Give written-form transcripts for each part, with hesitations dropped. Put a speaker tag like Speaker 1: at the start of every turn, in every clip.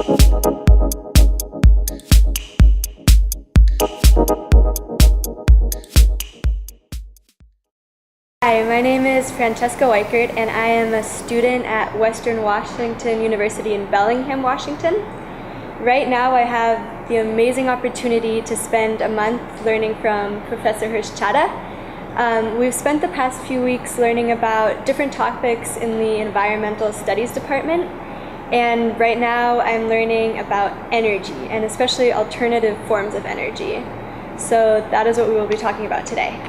Speaker 1: Hi, my name is Francesca Weikert, and I am a student at Western Washington University in Bellingham, Washington. Right now I have the amazing opportunity to spend a month learning from Professor Hersh Chadha. We've spent the past few weeks learning about different topics in the Environmental Studies department, and right now I'm learning about energy, and especially alternative forms of energy. So that is what we will be talking about today.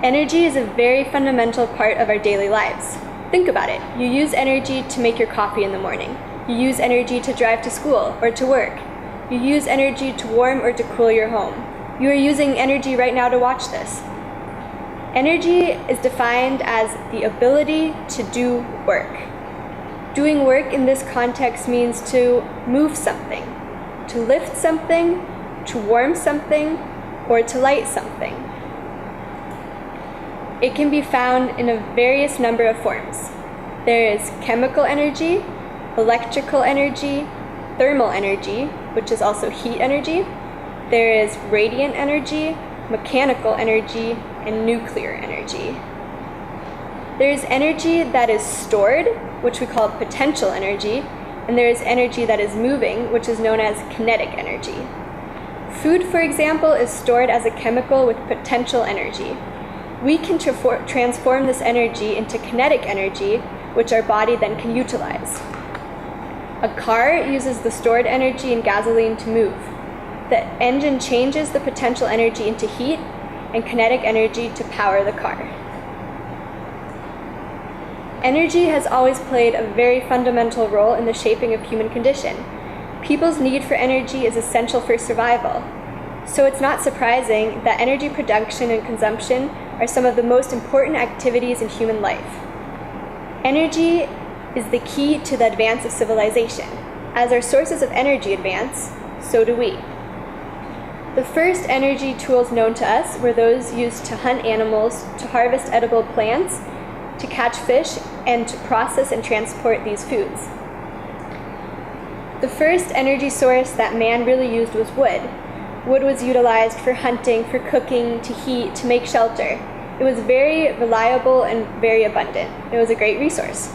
Speaker 1: Energy is a very fundamental part of our daily lives. Think about it. You use energy to make your coffee in the morning. You use energy to drive to school or to work. You use energy to warm or to cool your home. You are using energy right now to watch this. Energy is defined as the ability to do work. Doing work in this context means to move something, to lift something, to warm something, or to light something. It can be found in a various number of forms. There is chemical energy, electrical energy, thermal energy, which is also heat energy. There is radiant energy, mechanical energy, and nuclear energy. There is energy that is stored, which we call potential energy, and there is energy that is moving, which is known as kinetic energy. Food, for example, is stored as a chemical with potential energy. We can transform this energy into kinetic energy, which our body then can utilize. A car uses the stored energy in gasoline to move. The engine changes the potential energy into heat and kinetic energy to power the car. Energy has always played a very fundamental role in the shaping of human condition. People's need for energy is essential for survival. So it's not surprising that energy production and consumption are some of the most important activities in human life. Energy is the key to the advance of civilization. As our sources of energy advance, so do we. The first energy tools known to us were those used to hunt animals, to harvest edible plants, to catch fish, and to process and transport these foods. The first energy source that man really used was wood. Wood was utilized for hunting, for cooking, to heat, to make shelter. It was very reliable and very abundant. It was a great resource.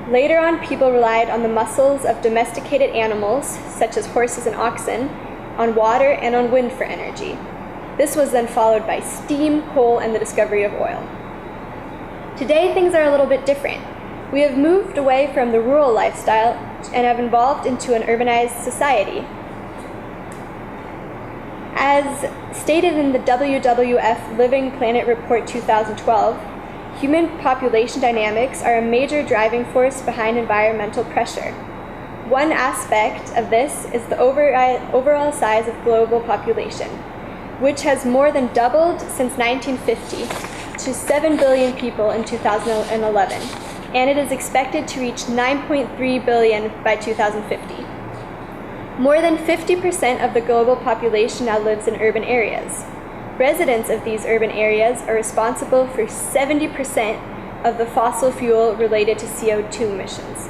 Speaker 1: Later on, people relied on the muscles of domesticated animals, such as horses and oxen, on water and on wind for energy. This was then followed by steam, coal, and the discovery of oil. Today, things are a little bit different. We have moved away from the rural lifestyle and have evolved into an urbanized society. As stated in the WWF Living Planet Report 2012, human population dynamics are a major driving force behind environmental pressure. One aspect of this is the overall size of global population, which has more than doubled since 1950 to 7 billion people in 2011, and it is expected to reach 9.3 billion by 2050. More than 50% of the global population now lives in urban areas. Residents of these urban areas are responsible for 70% of the fossil fuel related to CO2 emissions.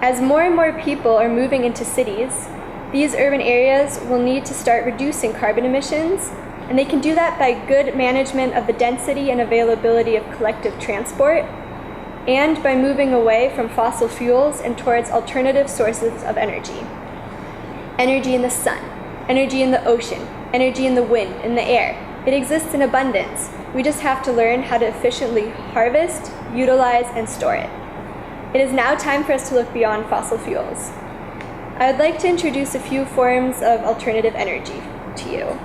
Speaker 1: As more and more people are moving into cities, these urban areas will need to start reducing carbon emissions, and they can do that by good management of the density and availability of collective transport, and by moving away from fossil fuels and towards alternative sources of energy. Energy in the sun, energy in the ocean, energy in the wind, in the air. It exists in abundance. We just have to learn how to efficiently harvest, utilize, and store it. It is now time for us to look beyond fossil fuels. I would like to introduce a few forms of alternative energy to you.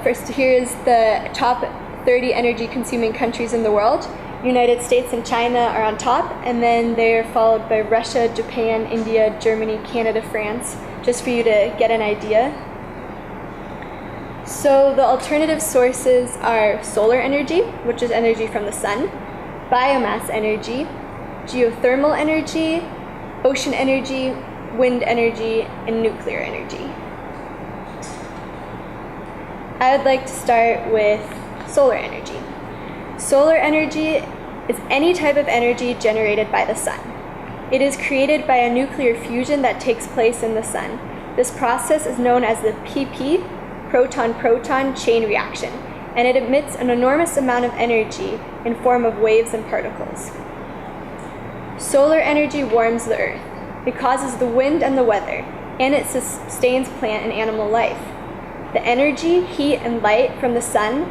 Speaker 1: First, here's the top 30 energy-consuming countries in the world. United States and China are on top, and then they're followed by Russia, Japan, India, Germany, Canada, France, just for you to get an idea. So the alternative sources are solar energy, which is energy from the sun, biomass energy, geothermal energy, ocean energy, wind energy, and nuclear energy. I would like to start with solar energy. Solar energy is any type of energy generated by the sun. It is created by a nuclear fusion that takes place in the sun. This process is known as the PP, proton-proton chain reaction, and it emits an enormous amount of energy in form of waves and particles. Solar energy warms the earth. It causes the wind and the weather, and it sustains plant and animal life. The energy, heat, and light from the sun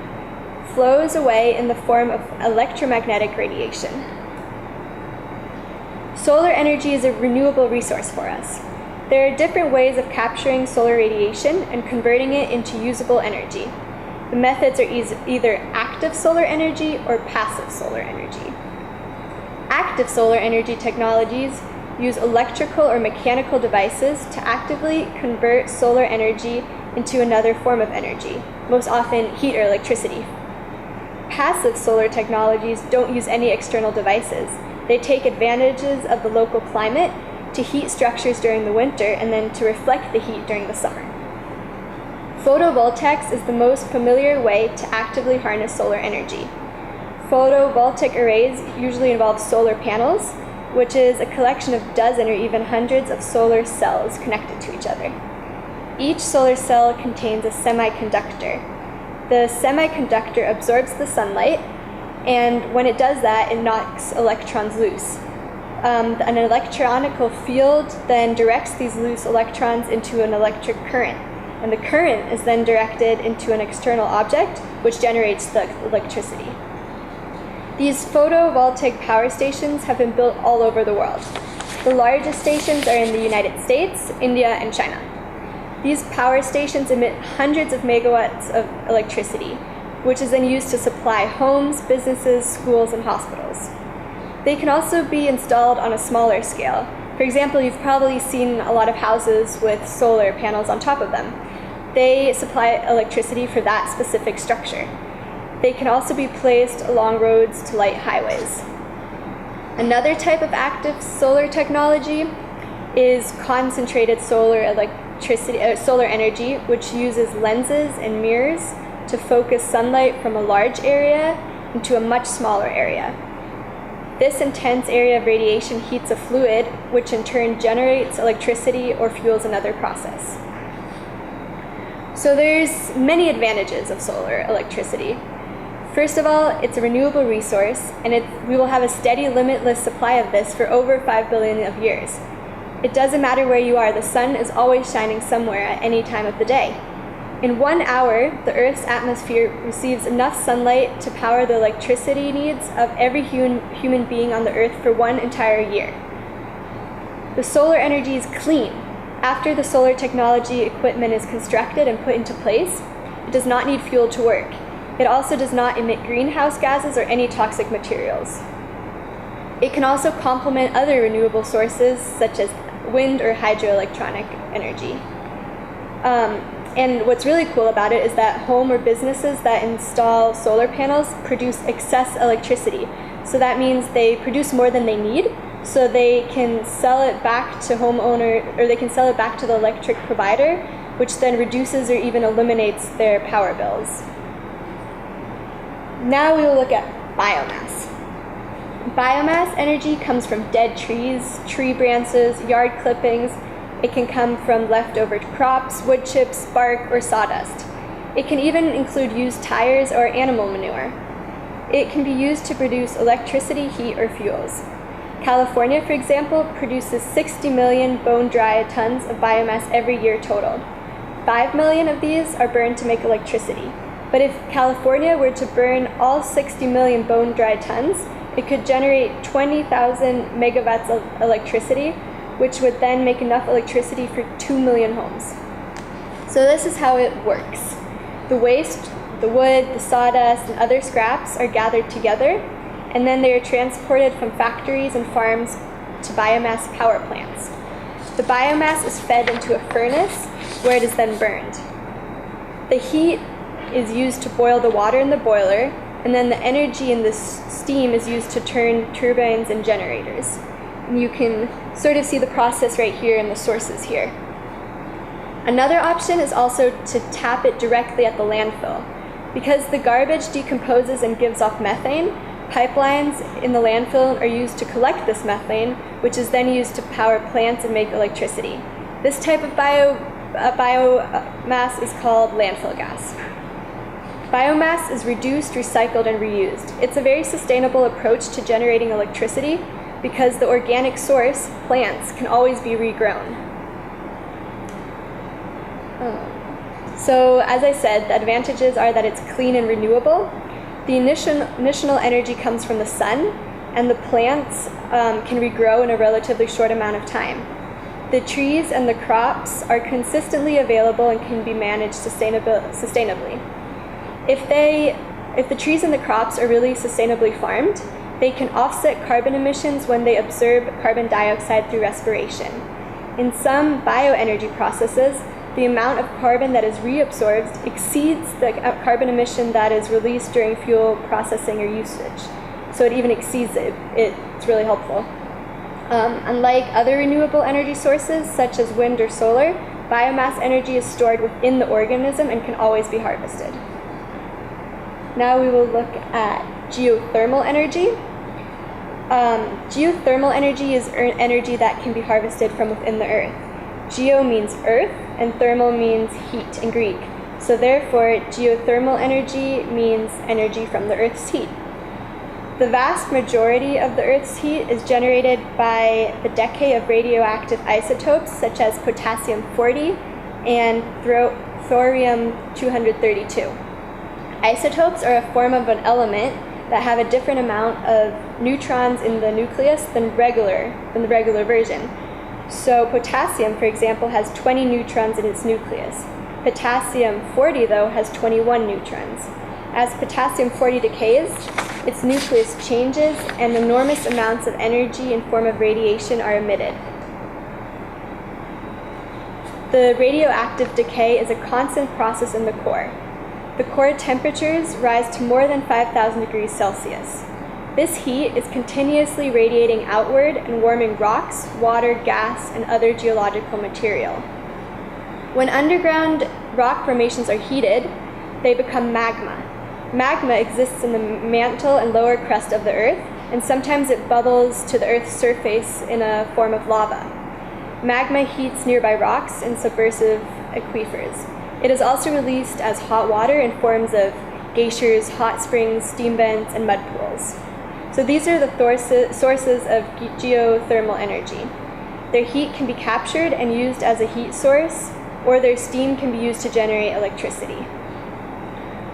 Speaker 1: flows away in the form of electromagnetic radiation. Solar energy is a renewable resource for us. There are different ways of capturing solar radiation and converting it into usable energy. The methods are either active solar energy or passive solar energy. Active solar energy technologies use electrical or mechanical devices to actively convert solar energy into another form of energy, most often heat or electricity. Passive solar technologies don't use any external devices. They take advantages of the local climate to heat structures during the winter and then to reflect the heat during the summer. Photovoltaics is the most familiar way to actively harness solar energy. Photovoltaic arrays usually involve solar panels, which is a collection of dozen or even hundreds of solar cells connected to each other. Each solar cell contains a semiconductor. The semiconductor absorbs the sunlight, and when it does that, it knocks electrons loose. An electronical field then directs these loose electrons into an electric current, and the current is then directed into an external object, which generates the electricity. These photovoltaic power stations have been built all over the world. The largest stations are in the United States, India, and China. These power stations emit hundreds of megawatts of electricity, which is then used to supply homes, businesses, schools, and hospitals. They can also be installed on a smaller scale. For example, you've probably seen a lot of houses with solar panels on top of them. They supply electricity for that specific structure. They can also be placed along roads to light highways. Another type of active solar technology is concentrated solar energy, which uses lenses and mirrors to focus sunlight from a large area into a much smaller area. This intense area of radiation heats a fluid, which in turn generates electricity or fuels another process. So there's many advantages of solar electricity. First of all, it's a renewable resource, and we will have a steady, limitless supply of this for over 5 billion of years. It doesn't matter where you are, the sun is always shining somewhere at any time of the day. In 1 hour, the Earth's atmosphere receives enough sunlight to power the electricity needs of every human being on the Earth for 1 entire year. The solar energy is clean. After the solar technology equipment is constructed and put into place, it does not need fuel to work. It also does not emit greenhouse gases or any toxic materials. It can also complement other renewable sources such as wind or hydroelectronic energy. And what's really cool about it is that home or businesses that install solar panels produce excess electricity. So that means they produce more than they need, so they can sell it back to they can sell it back to the electric provider, which then reduces or even eliminates their power bills. Now we will look at biomass. Biomass energy comes from dead trees, tree branches, yard clippings. It can come from leftover crops, wood chips, bark, or sawdust. It can even include used tires or animal manure. It can be used to produce electricity, heat, or fuels. California, for example, produces 60 million bone-dry tons of biomass every year total. 5 million of these are burned to make electricity. But if California were to burn all 60 million bone-dry tons, it could generate 20,000 megawatts of electricity, which would then make enough electricity for 2 million homes. So this is how it works. The waste, the wood, the sawdust, and other scraps are gathered together, and then they are transported from factories and farms to biomass power plants. The biomass is fed into a furnace where it is then burned. The heat is used to boil the water in the boiler, and then the energy in this steam is used to turn turbines and generators. And you can sort of see the process right here in the sources here. Another option is also to tap it directly at the landfill. Because the garbage decomposes and gives off methane, Pipelines in the landfill are used to collect this methane, which is then used to power plants and make electricity. This type of biomass is called landfill gas. Biomass is reduced, recycled, and reused. It's a very sustainable approach to generating electricity because the organic source, plants, can always be regrown. So, as I said, the advantages are that it's clean and renewable. The initial energy comes from the sun, and the plants can regrow in a relatively short amount of time. The trees and the crops are consistently available and can be managed sustainably. If the trees and the crops are really sustainably farmed, they can offset carbon emissions when they absorb carbon dioxide through respiration. In some bioenergy processes, the amount of carbon that is reabsorbed exceeds the carbon emission that is released during fuel processing or usage. So it even exceeds it. It's really helpful. Unlike other renewable energy sources, such as wind or solar, biomass energy is stored within the organism and can always be harvested. Now we will look at geothermal energy. Geothermal energy is energy that can be harvested from within the earth. Geo means earth, and thermal means heat in Greek. So therefore, geothermal energy means energy from the earth's heat. The vast majority of the earth's heat is generated by the decay of radioactive isotopes such as potassium-40 and thorium-232. Isotopes are a form of an element that have a different amount of neutrons in the nucleus than the regular version. So potassium, for example, has 20 neutrons in its nucleus. Potassium-40, though, has 21 neutrons. As potassium-40 decays, its nucleus changes and enormous amounts of energy in form of radiation are emitted. The radioactive decay is a constant process in the core. The core temperatures rise to more than 5,000 degrees Celsius. This heat is continuously radiating outward and warming rocks, water, gas, and other geological material. When underground rock formations are heated, they become magma. Magma exists in the mantle and lower crust of the earth, and sometimes it bubbles to the earth's surface in a form of lava. Magma heats nearby rocks in submersive aquifers. It is also released as hot water in forms of geysers, hot springs, steam vents, and mud pools. So these are the sources of geothermal energy. Their heat can be captured and used as a heat source, or their steam can be used to generate electricity.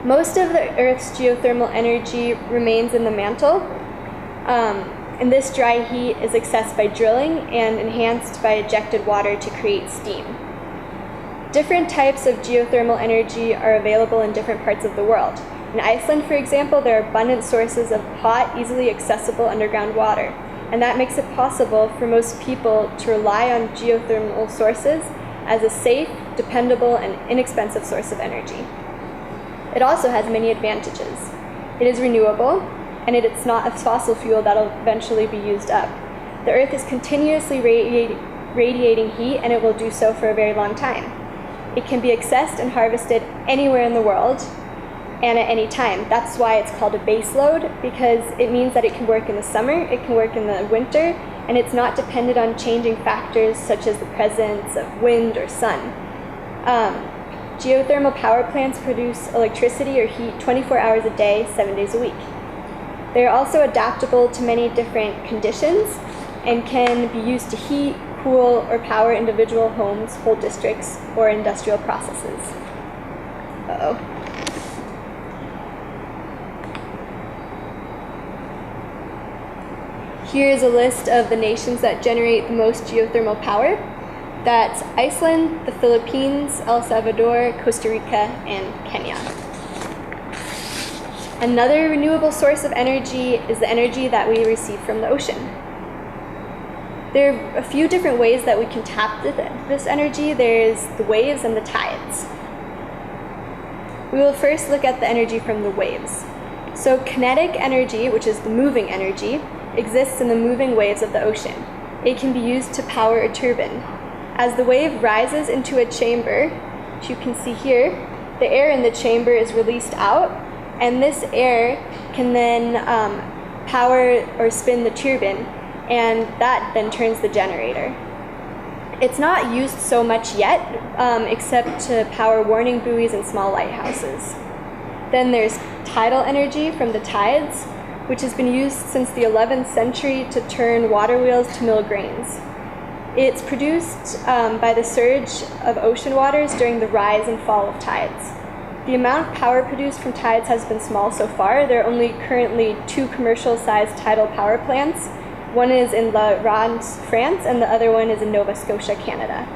Speaker 1: Most of the Earth's geothermal energy remains in the mantle, and this dry heat is accessed by drilling and enhanced by ejected water to create steam. Different types of geothermal energy are available in different parts of the world. In Iceland, for example, there are abundant sources of hot, easily accessible underground water, and that makes it possible for most people to rely on geothermal sources as a safe, dependable, and inexpensive source of energy. It also has many advantages. It is renewable, and it's not a fossil fuel that will eventually be used up. The Earth is continuously radiating heat, and it will do so for a very long time. It can be accessed and harvested anywhere in the world, and at any time. That's why it's called a base load, because it means that it can work in the summer, it can work in the winter, and it's not dependent on changing factors such as the presence of wind or sun. Geothermal power plants produce electricity or heat 24 hours a day, 7 days a week. They are also adaptable to many different conditions and can be used to heat, cool, or power individual homes, whole districts, or industrial processes. Here is a list of the nations that generate the most geothermal power. That's Iceland, the Philippines, El Salvador, Costa Rica, and Kenya. Another renewable source of energy is the energy that we receive from the ocean. There are a few different ways that we can tap this energy. There's the waves and the tides. We will first look at the energy from the waves. So kinetic energy, which is the moving energy, exists in the moving waves of the ocean. It can be used to power a turbine. As the wave rises into a chamber, which you can see here, the air in the chamber is released out, and this air can then power or spin the turbine, and that then turns the generator. It's not used so much yet, except to power warning buoys and small lighthouses. Then there's tidal energy from the tides, which has been used since the 11th century to turn water wheels to mill grains. It's produced by the surge of ocean waters during the rise and fall of tides. The amount of power produced from tides has been small so far. There are only currently 2 commercial-sized tidal power plants. One is in La Rance, France, and the other one is in Nova Scotia, Canada.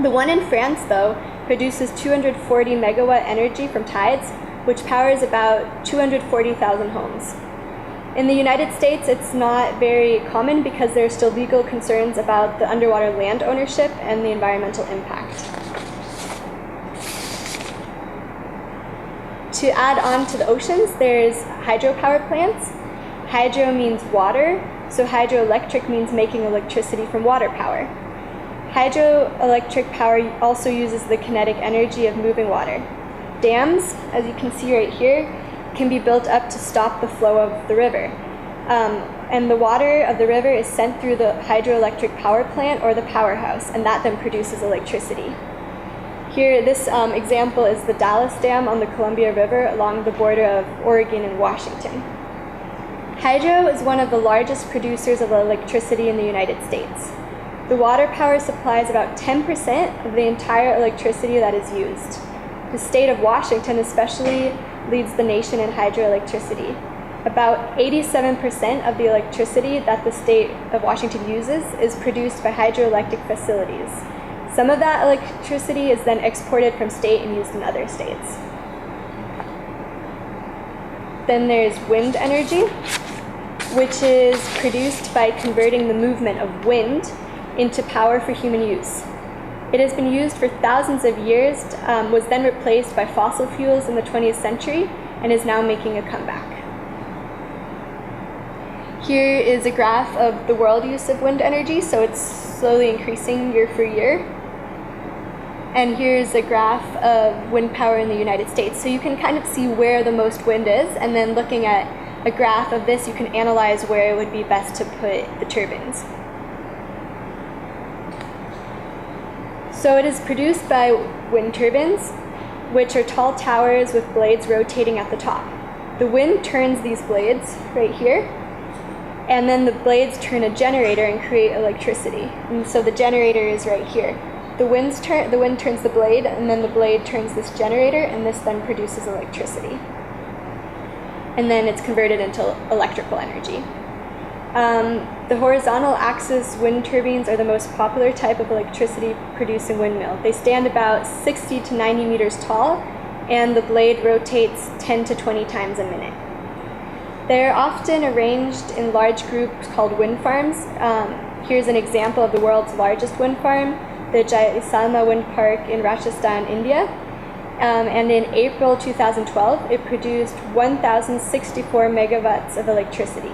Speaker 1: The one in France, though, produces 240 megawatt energy from tides, which powers about 240,000 homes. In the United States, it's not very common because there are still legal concerns about the underwater land ownership and the environmental impact. To add on to the oceans, there's hydropower plants. Hydro means water, so hydroelectric means making electricity from water power. Hydroelectric power also uses the kinetic energy of moving water. Dams, as you can see right here, can be built up to stop the flow of the river. And the water of the river is sent through the hydroelectric power plant or the powerhouse, and that then produces electricity. Here, this example is the Dallas Dam on the Columbia River along the border of Oregon and Washington. Hydro is one of the largest producers of electricity in the United States. The water power supplies about 10% of the entire electricity that is used. The state of Washington especially leads the nation in hydroelectricity. About 87% of the electricity that the state of Washington uses is produced by hydroelectric facilities. Some of that electricity is then exported from state and used in other states. Then there's wind energy, which is produced by converting the movement of wind into power for human use. It has been used for thousands of years, was then replaced by fossil fuels in the 20th century, and is now making a comeback. Here is a graph of the world use of wind energy, so it's slowly increasing year for year. And here's a graph of wind power in the United States. So you can kind of see where the most wind is, and then looking at a graph of this, you can analyze where it would be best to put the turbines. So it is produced by wind turbines, which are tall towers with blades rotating at the top. The wind turns these blades right here, and then the blades turn a generator and create electricity. And so the generator is right here. The wind turns the blade, and then the blade turns this generator, and this then produces electricity. And then it's converted into electrical energy. The horizontal axis wind turbines are the most popular type of electricity producing windmill. They stand about 60 to 90 meters tall, and the blade rotates 10 to 20 times a minute. They're often arranged in large groups called wind farms. Here's an example of the world's largest wind farm, the Jaisalmer Wind Park in Rajasthan, India. And in April 2012, it produced 1,064 megawatts of electricity.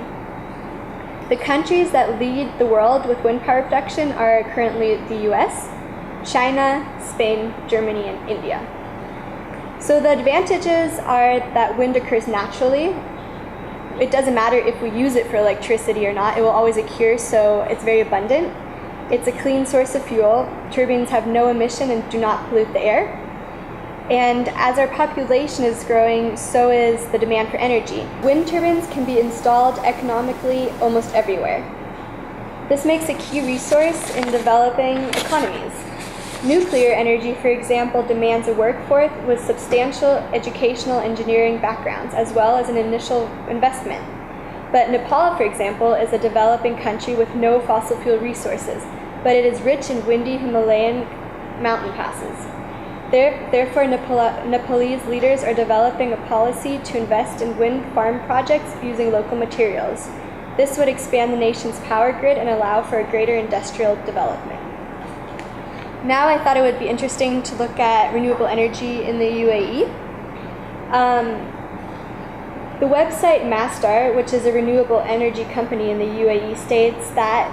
Speaker 1: The countries that lead the world with wind power production are currently the US, China, Spain, Germany, and India. So the advantages are that wind occurs naturally. It doesn't matter if we use it for electricity or not, it will always occur, so it's very abundant. It's a clean source of fuel. Turbines have no emission and do not pollute the air. And as our population is growing, so is the demand for energy. Wind turbines can be installed economically almost everywhere. This makes a key resource in developing economies. Nuclear energy, for example, demands a workforce with substantial educational engineering backgrounds, as well as an initial investment. But Nepal, for example, is a developing country with no fossil fuel resources, but it is rich in windy Himalayan mountain passes. Therefore, Nepalese leaders are developing a policy to invest in wind farm projects using local materials. This would expand the nation's power grid and allow for a greater industrial development. Now I thought it would be interesting to look at renewable energy in the UAE. The website Masdar, which is a renewable energy company in the UAE, states that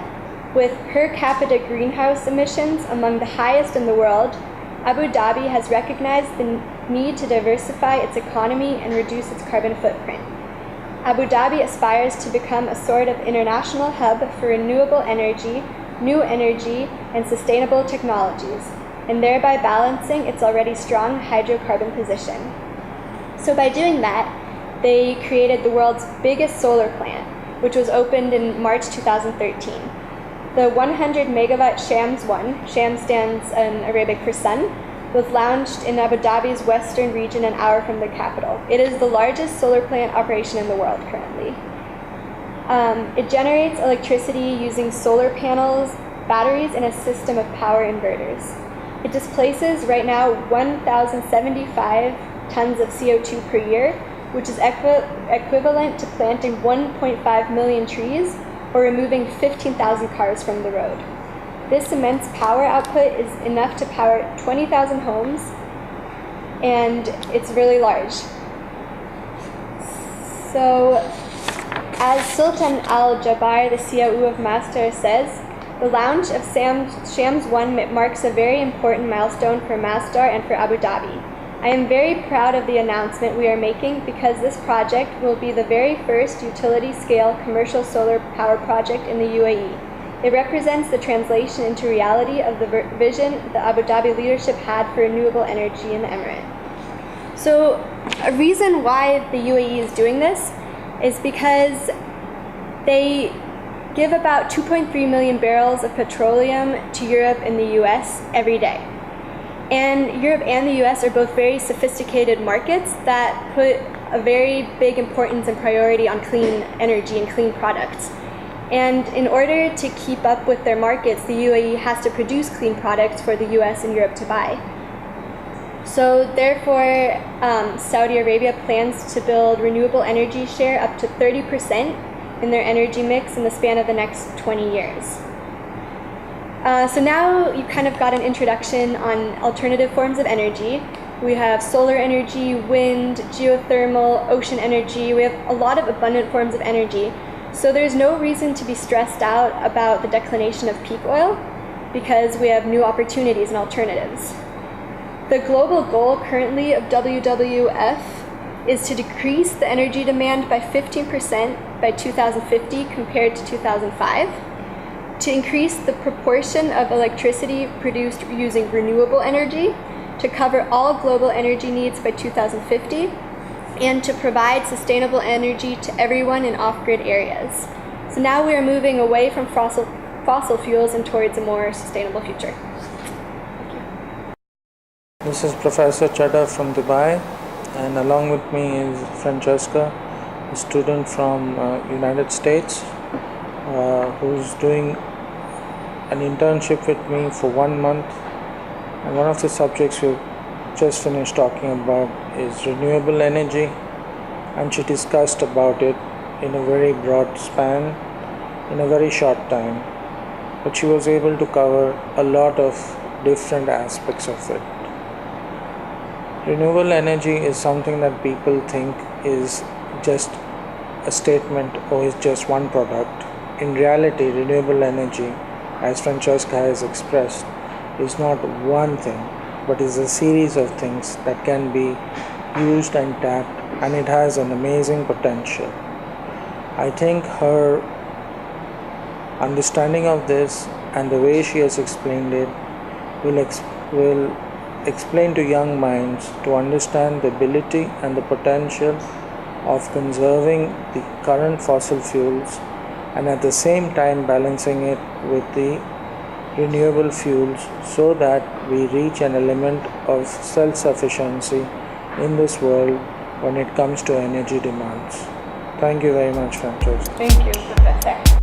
Speaker 1: with per capita greenhouse emissions among the highest in the world, Abu Dhabi has recognized the need to diversify its economy and reduce its carbon footprint. Abu Dhabi aspires to become a sort of international hub for renewable energy, new energy, and sustainable technologies, and thereby balancing its already strong hydrocarbon position. So by doing that, they created the world's biggest solar plant, which was opened in March 2013. The 100 megawatt Shams 1, Shams stands in Arabic for sun, was launched in Abu Dhabi's western region an hour from the capital. It is the largest solar plant operation in the world currently. It generates electricity using solar panels, batteries, and a system of power inverters. It displaces right now 1,075 tons of CO2 per year, which is equivalent to planting 1.5 million trees or removing 15,000 cars from the road. This immense power output is enough to power 20,000 homes, and it's really large. So, as Sultan Al-Jaber, the COO of Masdar, says, the launch of Shams 1 marks a very important milestone for Masdar and for Abu Dhabi. I am very proud of the announcement we are making because this project will be the very first utility-scale commercial solar power project in the UAE. It represents the translation into reality of the vision the Abu Dhabi leadership had for renewable energy in the emirate. So a reason why the UAE is doing this is because they give about 2.3 million barrels of petroleum to Europe and the US every day. And Europe and the US are both very sophisticated markets that put a very big importance and priority on clean energy and clean products. And in order to keep up with their markets, the UAE has to produce clean products for the US and Europe to buy. So therefore, Saudi Arabia plans to build renewable energy share up to 30% in their energy mix in the span of the next 20 years. So now you kind of got an introduction on alternative forms of energy. We have solar energy, wind, geothermal, ocean energy. We have a lot of abundant forms of energy. So there's no reason to be stressed out about the declination of peak oil because we have new opportunities and alternatives. The global goal currently of WWF is to decrease the energy demand by 15% by 2050 compared to 2005, to increase the proportion of electricity produced using renewable energy, to cover all global energy needs by 2050, and to provide sustainable energy to everyone in off-grid areas. So now we are moving away from fossil fuels and towards a more sustainable future. Thank you.
Speaker 2: This is Professor Chadha from Dubai, and along with me is Francesca, a student from United States, who's doing an internship with me for 1 month. And one of the subjects we've just finished talking about is renewable energy, and she discussed about it in a very broad span in a very short time, but she was able to cover a lot of different aspects of it. Renewable energy is something that people think is just a statement or is just one product. In reality, renewable energy, as Francesca has expressed, is not one thing, but is a series of things that can be used and tapped, and it has an amazing potential. I think her understanding of this and the way she has explained it will explain to young minds to understand the ability and the potential of conserving the current fossil fuels and at the same time balancing it with the renewable fuels so that we reach an element of self-sufficiency in this world when it comes to energy demands. Thank you very much, Francesca.
Speaker 1: Thank you, Professor.